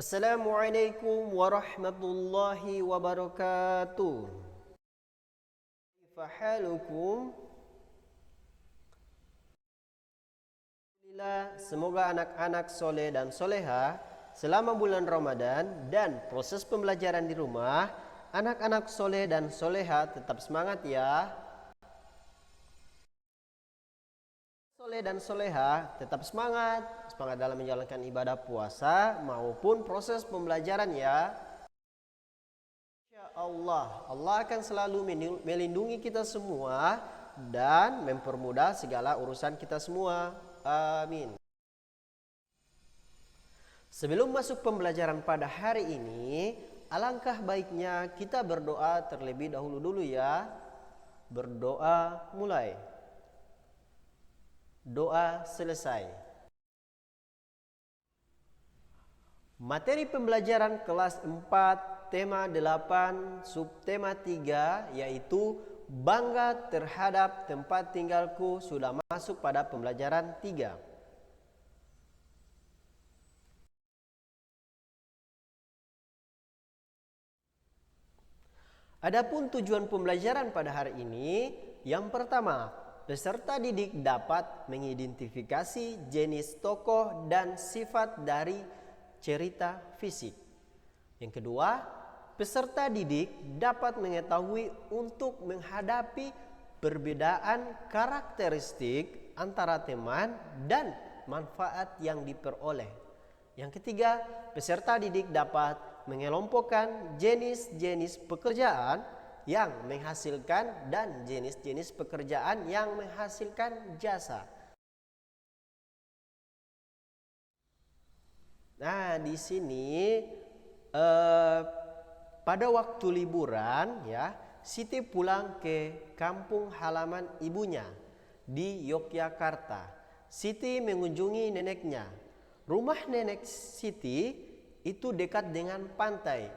Assalamualaikum warahmatullahi wabarakatuh. Kaifa halukum? Alhamdulillah, semoga anak-anak soleh dan soleha selama bulan Ramadan dan proses pembelajaran di rumah, anak-anak soleh dan soleha tetap semangat ya. Soleh dan soleha tetap semangat dalam menjalankan ibadah puasa maupun proses pembelajaran ya. Insya Allah, Allah akan selalu melindungi kita semua dan mempermudah segala urusan kita semua. Amin. Sebelum masuk pembelajaran pada hari ini, alangkah baiknya kita berdoa terlebih dahulu dulu ya. Berdoa mulai. Doa selesai. Materi pembelajaran kelas 4, tema 8, subtema 3 yaitu bangga terhadap tempat tinggalku sudah masuk pada pembelajaran 3. Adapun tujuan pembelajaran pada hari ini, yang pertama, peserta didik dapat mengidentifikasi jenis tokoh dan sifat dari cerita fisik. Yang kedua, peserta didik dapat mengetahui untuk menghadapi perbedaan karakteristik antara teman dan manfaat yang diperoleh. Yang ketiga, peserta didik dapat mengelompokkan jenis-jenis pekerjaan yang menghasilkan dan jenis-jenis pekerjaan yang menghasilkan jasa. Nah, di sini pada waktu liburan ya, Siti pulang ke kampung halaman ibunya di Yogyakarta. Siti mengunjungi neneknya. Rumah nenek Siti itu dekat dengan pantai.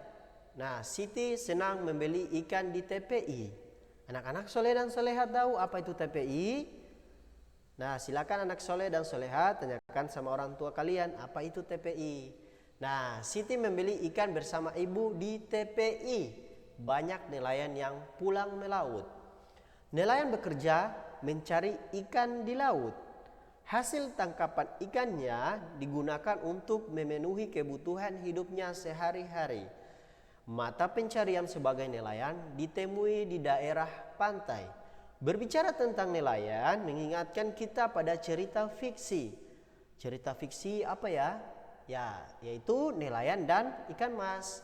Nah, Siti senang membeli ikan di TPI. Anak-anak soleh dan soleha tahu apa itu TPI? Nah, silakan anak soleh dan soleha tanyakan sama orang tua kalian apa itu TPI. Nah, Siti membeli ikan bersama ibu di TPI. Banyak nelayan yang pulang melaut. Nelayan bekerja mencari ikan di laut. Hasil tangkapan ikannya digunakan untuk memenuhi kebutuhan hidupnya sehari-hari. Mata pencarian sebagai nelayan ditemui di daerah pantai. Berbicara tentang nelayan mengingatkan kita pada cerita fiksi. Cerita fiksi apa ya? Ya, yaitu nelayan dan ikan mas.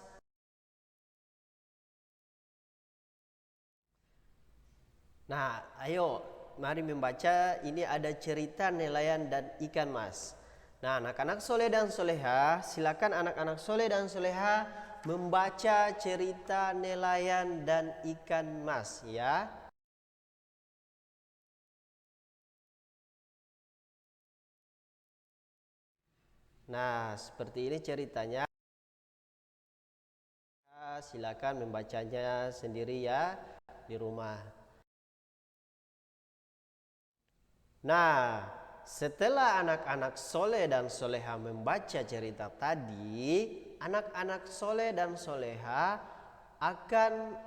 Nah, ayo mari membaca, ini ada cerita nelayan dan ikan mas. Nah, anak-anak soleh dan soleha, silakan anak-anak soleh dan soleha membaca cerita nelayan dan ikan mas ya. Nah, seperti ini ceritanya. Silakan membacanya sendiri ya di rumah. Nah, setelah anak-anak soleh dan soleha membaca cerita tadi, anak-anak soleh dan soleha akan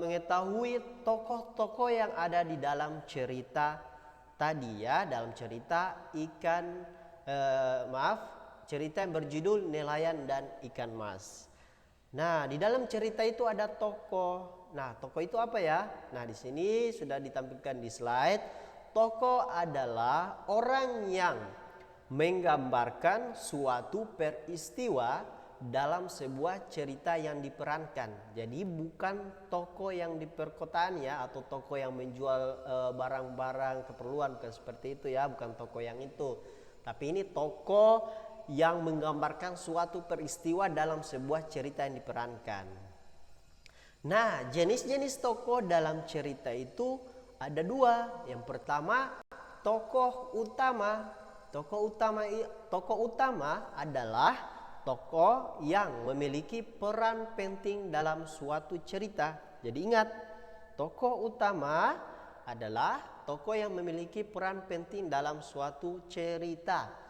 mengetahui tokoh-tokoh yang ada di dalam cerita tadi ya, dalam cerita cerita yang berjudul Nelayan dan Ikan Mas. Nah, di dalam cerita itu ada tokoh. Nah, tokoh itu apa ya? Nah, di sini sudah ditampilkan di slide. Tokoh adalah orang yang menggambarkan suatu peristiwa dalam sebuah cerita yang diperankan. Jadi bukan tokoh yang di perkotaan ya, atau tokoh yang menjual barang-barang keperluan, bukan seperti itu ya, bukan tokoh yang itu. Tapi ini tokoh yang menggambarkan suatu peristiwa dalam sebuah cerita yang diperankan. Nah, jenis-jenis tokoh dalam cerita itu ada dua. Yang pertama, tokoh utama. Tokoh utama adalah tokoh yang memiliki peran penting dalam suatu cerita. Jadi ingat, tokoh utama adalah tokoh yang memiliki peran penting dalam suatu cerita.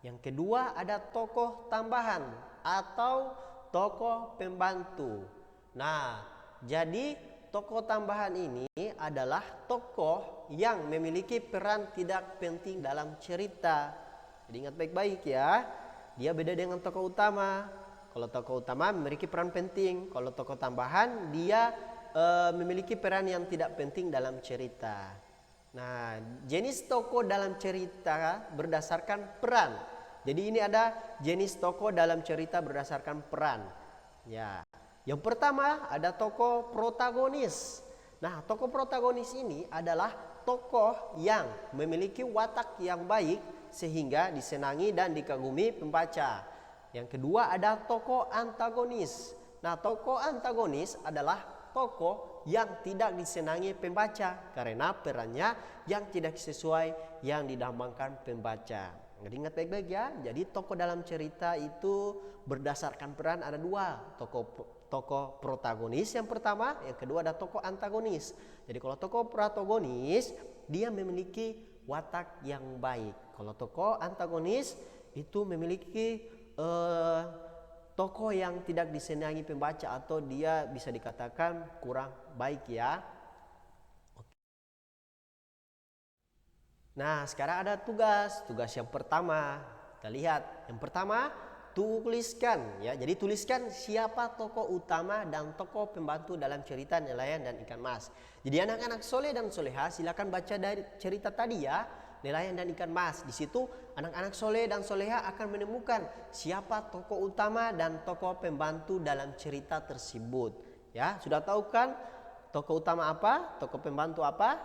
Yang kedua ada tokoh tambahan. atau tokoh pembantu. Nah, jadi tokoh tambahan ini adalah tokoh yang memiliki peran tidak penting dalam cerita. Jadi ingat baik-baik ya, dia beda dengan tokoh utama. Kalau tokoh utama memiliki peran penting, kalau tokoh tambahan dia memiliki peran yang tidak penting dalam cerita. Nah, jenis tokoh dalam cerita berdasarkan peran. Jadi ini ada jenis tokoh dalam cerita berdasarkan peran. Ya, yang pertama ada tokoh protagonis. Nah, tokoh protagonis ini adalah tokoh yang memiliki watak yang baik sehingga disenangi dan dikagumi pembaca. Yang kedua ada tokoh antagonis. Nah, tokoh antagonis adalah tokoh yang tidak disenangi pembaca karena perannya yang tidak sesuai yang didambakan pembaca. Jadi ingat baik-baik ya. Jadi tokoh dalam cerita itu berdasarkan peran ada dua. Tokoh protagonis yang pertama, yang kedua ada tokoh antagonis. Jadi kalau tokoh protagonis dia memiliki watak yang baik. Kalau tokoh antagonis itu memiliki tokoh yang tidak disenangi pembaca atau dia bisa dikatakan kurang baik ya. Nah, sekarang ada tugas yang pertama. Kita lihat yang pertama, tuliskan ya. Jadi tuliskan siapa tokoh utama dan tokoh pembantu dalam cerita Nelayan dan Ikan Mas. Jadi anak-anak soleh dan soleha silakan baca dari cerita tadi ya, Nelayan dan Ikan Mas. Di situ anak-anak soleh dan soleha akan menemukan siapa tokoh utama dan tokoh pembantu dalam cerita tersebut. Ya, sudah tahu kan tokoh utama apa, tokoh pembantu apa?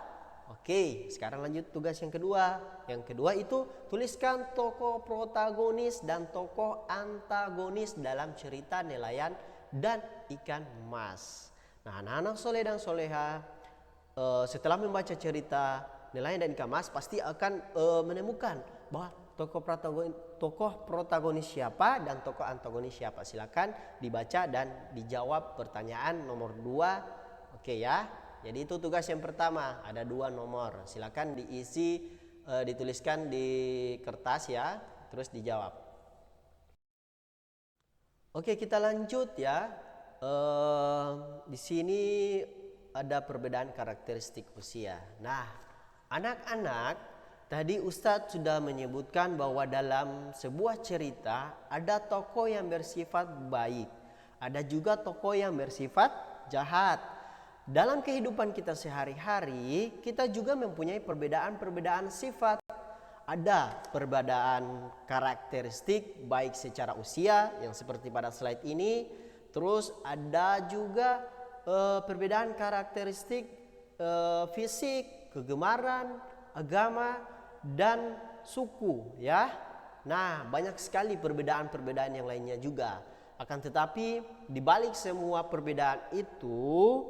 Oke, sekarang lanjut tugas yang kedua. Yang kedua itu tuliskan tokoh protagonis dan tokoh antagonis dalam cerita Nelayan dan Ikan Mas. Nah, anak-anak soleh dan soleha setelah membaca cerita Nelayan dan Ikan Mas pasti akan menemukan bahwa tokoh protagonis siapa dan tokoh antagonis siapa. Silakan dibaca dan dijawab pertanyaan nomor 2. Oke ya. Jadi itu tugas yang pertama, ada 2 nomor. Silakan diisi, dituliskan di kertas ya, terus dijawab. Oke, kita lanjut ya. Di sini ada perbedaan karakteristik usia. Nah, anak-anak, tadi Ustadz sudah menyebutkan bahwa dalam sebuah cerita ada tokoh yang bersifat baik, ada juga tokoh yang bersifat jahat. Dalam kehidupan kita sehari-hari, kita juga mempunyai perbedaan-perbedaan sifat. Ada perbedaan karakteristik baik secara usia yang seperti pada slide ini. Terus ada juga perbedaan karakteristik fisik, kegemaran, agama, dan suku ya. Nah, banyak sekali perbedaan-perbedaan yang lainnya juga. Akan tetapi di balik semua perbedaan itu,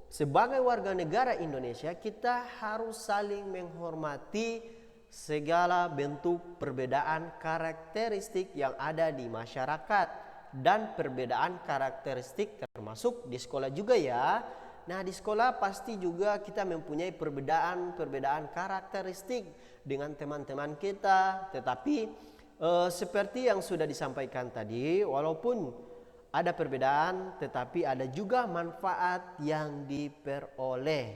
sebagai warga negara Indonesia, kita harus saling menghormati segala bentuk perbedaan karakteristik yang ada di masyarakat dan perbedaan karakteristik termasuk di sekolah juga ya. Nah, di sekolah pasti juga kita mempunyai perbedaan karakteristik dengan teman-teman kita. Tetapi seperti yang sudah disampaikan tadi, walaupun ada perbedaan, tetapi ada juga manfaat yang diperoleh.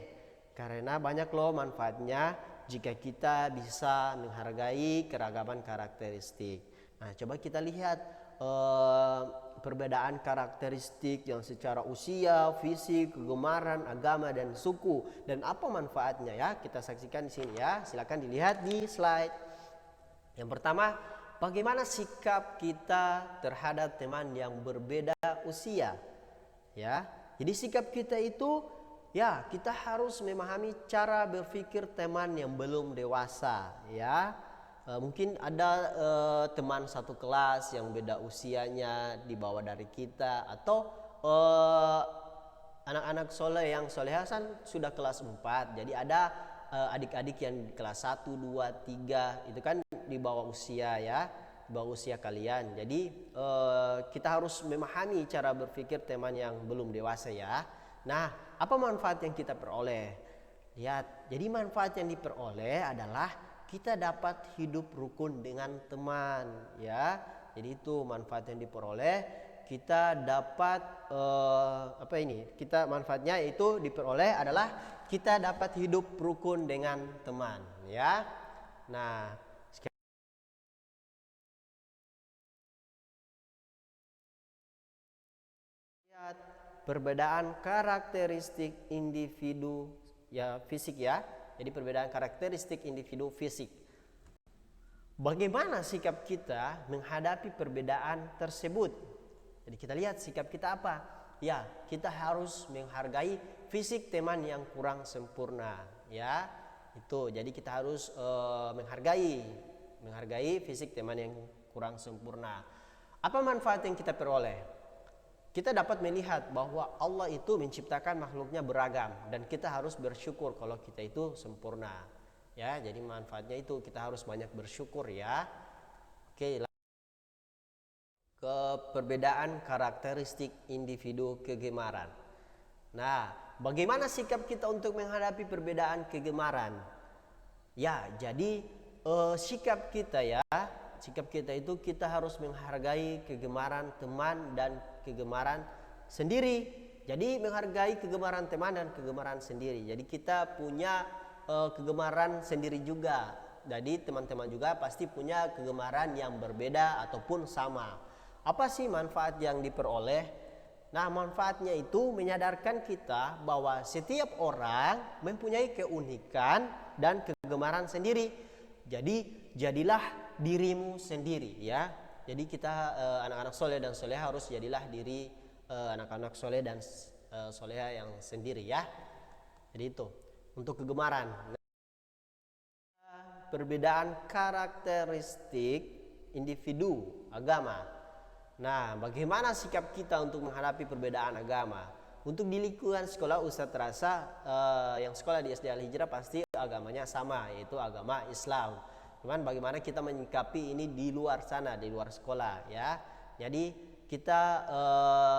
Karena banyak loh manfaatnya jika kita bisa menghargai keragaman karakteristik. Nah, coba kita lihat perbedaan karakteristik yang secara usia, fisik, kegemaran, agama, dan suku. Dan apa manfaatnya ya? Kita saksikan di sini ya. Silakan dilihat di slide. Yang pertama, bagaimana sikap kita terhadap teman yang berbeda usia? Ya, jadi sikap kita itu ya kita harus memahami cara berpikir teman yang belum dewasa. Ya, mungkin ada teman satu kelas yang beda usianya di bawah dari kita, atau anak-anak soleh yang solehasan sudah kelas 4. Jadi ada adik-adik yang kelas 1, 2, 3 itu kan di bawah usia ya, di bawah usia kalian. Jadi kita harus memahami cara berpikir teman yang belum dewasa ya. Nah, apa manfaat yang kita peroleh? Lihat, jadi manfaat yang diperoleh adalah kita dapat hidup rukun dengan teman ya. Jadi itu manfaat yang diperoleh. Kita dapat manfaatnya itu diperoleh adalah kita dapat hidup rukun dengan teman, ya. Nah, lihat perbedaan karakteristik individu ya fisik ya. Jadi perbedaan karakteristik individu fisik. Bagaimana sikap kita menghadapi perbedaan tersebut? Jadi kita lihat sikap kita apa? Ya, kita harus menghargai fisik teman yang kurang sempurna, ya. Itu. Jadi kita harus menghargai fisik teman yang kurang sempurna. Apa manfaat yang kita peroleh? Kita dapat melihat bahwa Allah itu menciptakan makhluknya beragam dan kita harus bersyukur kalau kita itu sempurna. Ya, jadi manfaatnya itu kita harus banyak bersyukur ya. Oke, ke perbedaan karakteristik individu kegemaran. Nah, bagaimana sikap kita untuk menghadapi perbedaan kegemaran? Ya, jadi sikap kita itu kita harus menghargai kegemaran teman dan kegemaran sendiri. Jadi menghargai kegemaran teman dan kegemaran sendiri. Jadi kita punya kegemaran sendiri juga. Jadi teman-teman juga pasti punya kegemaran yang berbeda ataupun sama. Apa sih manfaat yang diperoleh? Nah, manfaatnya itu menyadarkan kita bahwa setiap orang mempunyai keunikan dan kegemaran sendiri. Jadi jadilah dirimu sendiri ya. Jadi kita anak-anak soleh dan soleha harus jadilah diri anak-anak soleh dan soleha yang sendiri ya. Jadi itu untuk kegemaran. Perbedaan karakteristik individu agama. Nah, bagaimana sikap kita untuk menghadapi perbedaan agama? Untuk di lingkungan sekolah Ustadz rasa yang sekolah di SD Al-Hijrah pasti agamanya sama, yaitu agama Islam. Cuman bagaimana kita menyikapi ini di luar sana, di luar sekolah ya. Jadi kita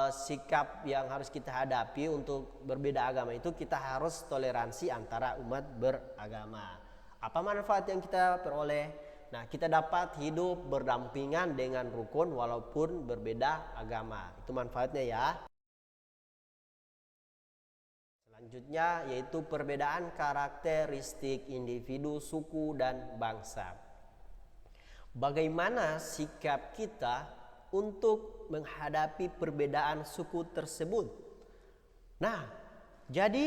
sikap yang harus kita hadapi untuk berbeda agama itu kita harus toleransi antara umat beragama. Apa manfaat yang kita peroleh? Nah, kita dapat hidup berdampingan dengan rukun walaupun berbeda agama. Itu manfaatnya ya. Selanjutnya yaitu perbedaan karakteristik individu, suku, dan bangsa. Bagaimana sikap kita untuk menghadapi perbedaan suku tersebut? Nah, jadi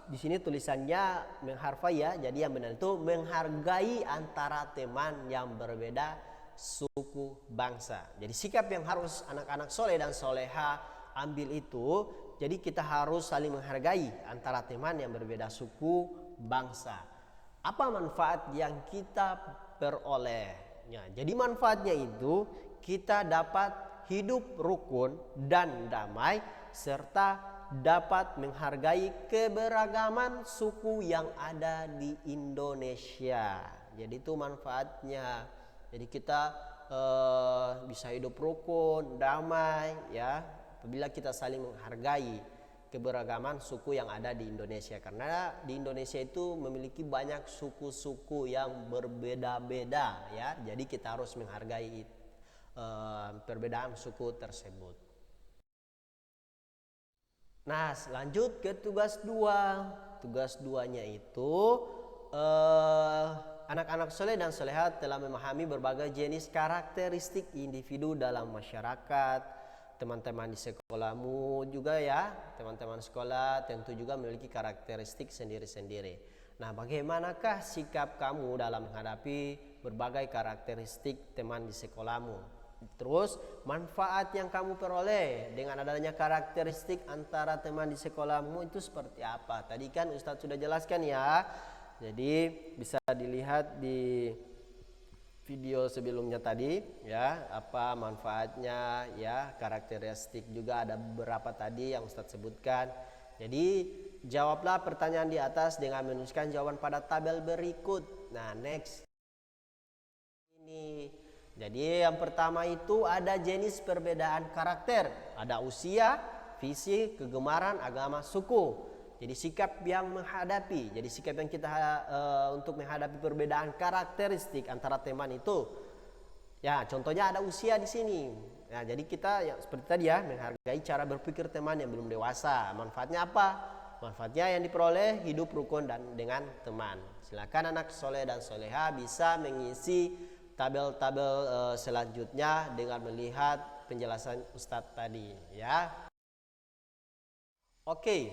di sini tulisannya menghargai ya. Jadi yang benar itu menghargai antara teman yang berbeda suku bangsa. Jadi sikap yang harus anak-anak soleh dan soleha ambil itu. Jadi kita harus saling menghargai antara teman yang berbeda suku bangsa. Apa manfaat yang kita peroleh? Ya, jadi manfaatnya itu kita dapat hidup rukun dan damai serta dapat menghargai keberagaman suku yang ada di Indonesia. Jadi itu manfaatnya. Jadi kita bisa hidup rukun, damai ya, apabila kita saling menghargai keberagaman suku yang ada di Indonesia. Karena di Indonesia itu memiliki banyak suku-suku yang berbeda-beda ya. Jadi kita harus menghargai perbedaan suku tersebut. Nah, lanjut ke tugas 2. Tugas 2-nya itu anak-anak soleh dan solehat telah memahami berbagai jenis karakteristik individu dalam masyarakat. Teman-teman di sekolahmu juga ya, teman-teman sekolah tentu juga memiliki karakteristik sendiri-sendiri. Nah, bagaimanakah sikap kamu dalam menghadapi berbagai karakteristik teman di sekolahmu? Terus manfaat yang kamu peroleh dengan adanya karakteristik antara teman di sekolahmu itu seperti apa? Tadi kan Ustadz sudah jelaskan ya. Jadi bisa dilihat di video sebelumnya tadi ya, apa manfaatnya ya, karakteristik juga ada beberapa tadi yang Ustadz sebutkan. Jadi jawablah pertanyaan di atas dengan menuliskan jawaban pada tabel berikut. Nah, next ini. Jadi yang pertama itu ada jenis perbedaan karakter, ada usia, fisik, kegemaran, agama, suku. Jadi sikap yang menghadapi, jadi sikap yang kita untuk menghadapi perbedaan karakteristik antara teman itu. Ya, contohnya ada usia di sini. Nah, jadi kita ya, seperti tadi ya, menghargai cara berpikir teman yang belum dewasa. Manfaatnya apa? Manfaatnya yang diperoleh hidup rukun dan dengan teman. Silakan anak soleh dan soleha bisa mengisi tabel-tabel selanjutnya dengan melihat penjelasan Ustadz tadi ya. Oke.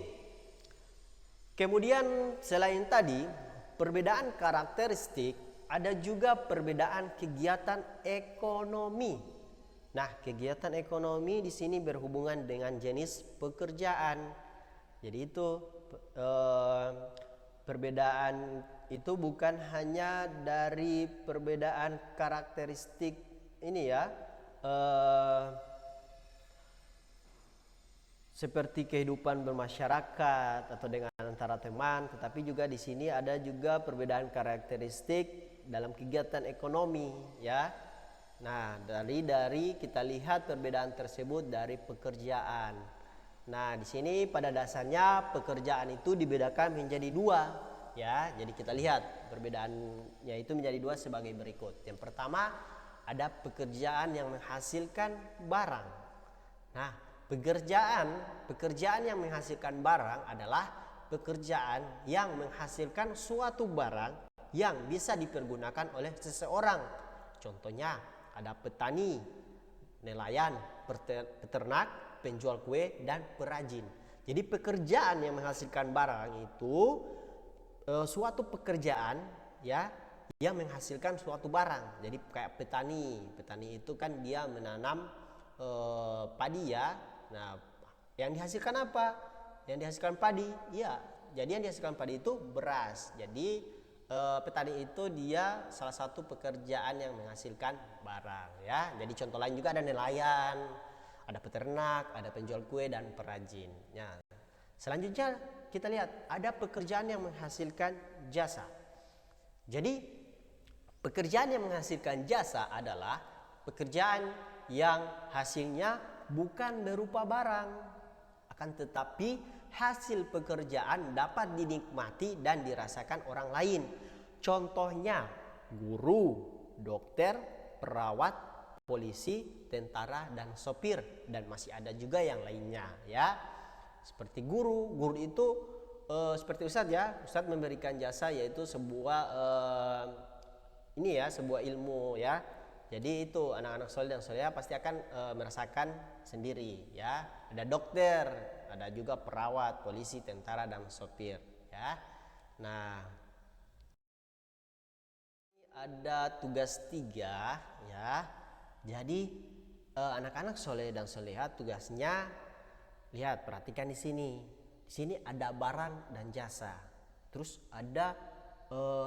Kemudian selain tadi perbedaan karakteristik, ada juga perbedaan kegiatan ekonomi. Nah, kegiatan ekonomi di sini berhubungan dengan jenis pekerjaan. Jadi itu perbedaan itu bukan hanya dari perbedaan karakteristik ini ya, seperti kehidupan bermasyarakat atau dengan antara teman, tetapi juga di sini ada juga perbedaan karakteristik dalam kegiatan ekonomi ya. Nah, dari kita lihat perbedaan tersebut dari pekerjaan. Nah, di sini pada dasarnya pekerjaan itu dibedakan menjadi dua ya. Jadi kita lihat perbedaannya itu menjadi dua sebagai berikut. Yang pertama, ada pekerjaan yang menghasilkan barang. Nah, pekerjaan yang menghasilkan barang adalah pekerjaan yang menghasilkan suatu barang yang bisa dipergunakan oleh seseorang. Contohnya ada petani, nelayan, peternak, penjual kue, dan perajin. Jadi pekerjaan yang menghasilkan barang itu suatu pekerjaan ya yang menghasilkan suatu barang. Jadi kayak petani itu kan dia menanam padi ya. Nah, yang dihasilkan apa? Yang dihasilkan padi. Ya, jadi yang dihasilkan padi itu beras. Jadi petani itu dia salah satu pekerjaan yang menghasilkan barang ya. Jadi contoh lain juga ada nelayan, ada peternak, ada penjual kue dan perajin. Ya. Selanjutnya kita lihat ada pekerjaan yang menghasilkan jasa. Jadi pekerjaan yang menghasilkan jasa adalah pekerjaan yang hasilnya bukan berupa barang, akan tetapi hasil pekerjaan dapat dinikmati dan dirasakan orang lain. Contohnya guru, dokter, perawat, polisi, tentara, dan sopir, dan masih ada juga yang lainnya ya. Seperti guru itu seperti Ustadz ya, Ustadz memberikan jasa yaitu sebuah sebuah ilmu ya. Jadi itu anak-anak soleh dan soleha pasti akan merasakan sendiri ya. Ada dokter, ada juga perawat, polisi, tentara, dan sopir ya. Nah, ada tugas 3 ya. Jadi anak-anak soleh dan soleha tugasnya lihat, perhatikan di sini. Di sini ada barang dan jasa. Terus ada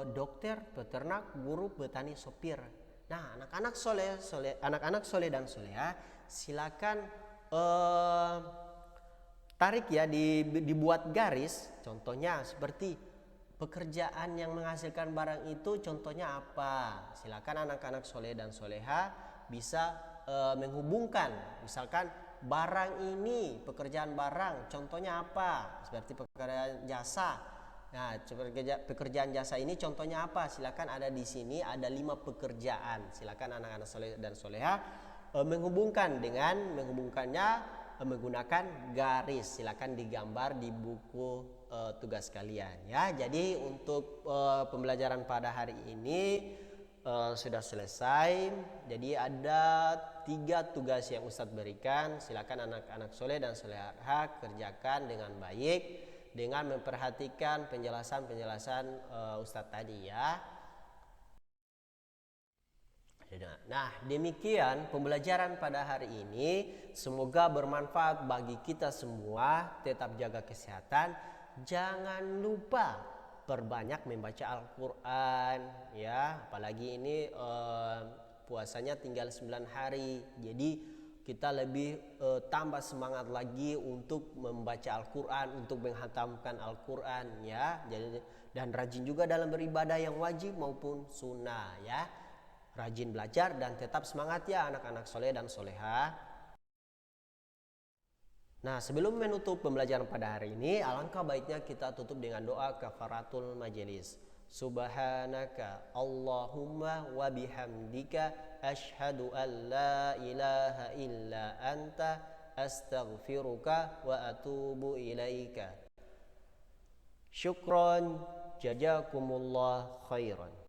dokter, peternak, guru, petani, sopir. Nah, anak-anak soleh dan soleha silakan tarik ya, dibuat garis. Contohnya seperti pekerjaan yang menghasilkan barang itu contohnya apa? Silakan anak-anak soleh dan soleha bisa menghubungkan. Misalkan barang ini, pekerjaan barang, contohnya apa? Seperti pekerjaan jasa. Nah, pekerjaan jasa ini contohnya apa? Silakan ada di sini ada 5 pekerjaan. Silakan anak-anak soleh dan soleha menghubungkannya menggunakan garis. Silakan digambar di buku tugas kalian ya. Jadi untuk pembelajaran pada hari ini sudah selesai. Jadi ada 3 tugas yang Ustadz berikan. Silakan anak-anak soleh dan soleha kerjakan dengan baik dengan memperhatikan penjelasan Ustadz tadi ya. Nah, demikian pembelajaran pada hari ini. Semoga bermanfaat bagi kita semua. Tetap jaga kesehatan. Jangan lupa perbanyak membaca Al-Quran ya. Apalagi ini puasanya tinggal 9 hari. Jadi kita lebih tambah semangat lagi untuk membaca Al-Quran, untuk menghatamkan Al-Quran ya. Jadi, dan rajin juga dalam beribadah yang wajib maupun sunnah ya. Rajin belajar dan tetap semangat ya anak-anak soleh dan soleha. Nah, sebelum menutup pembelajaran pada hari ini, alangkah baiknya kita tutup dengan doa kafaratul majelis. Subhanaka Allahumma wa bihamdika asyhadu an la ilaha illa anta astaghfiruka wa atubu ilaika. Syukran, jazakumullah khairan.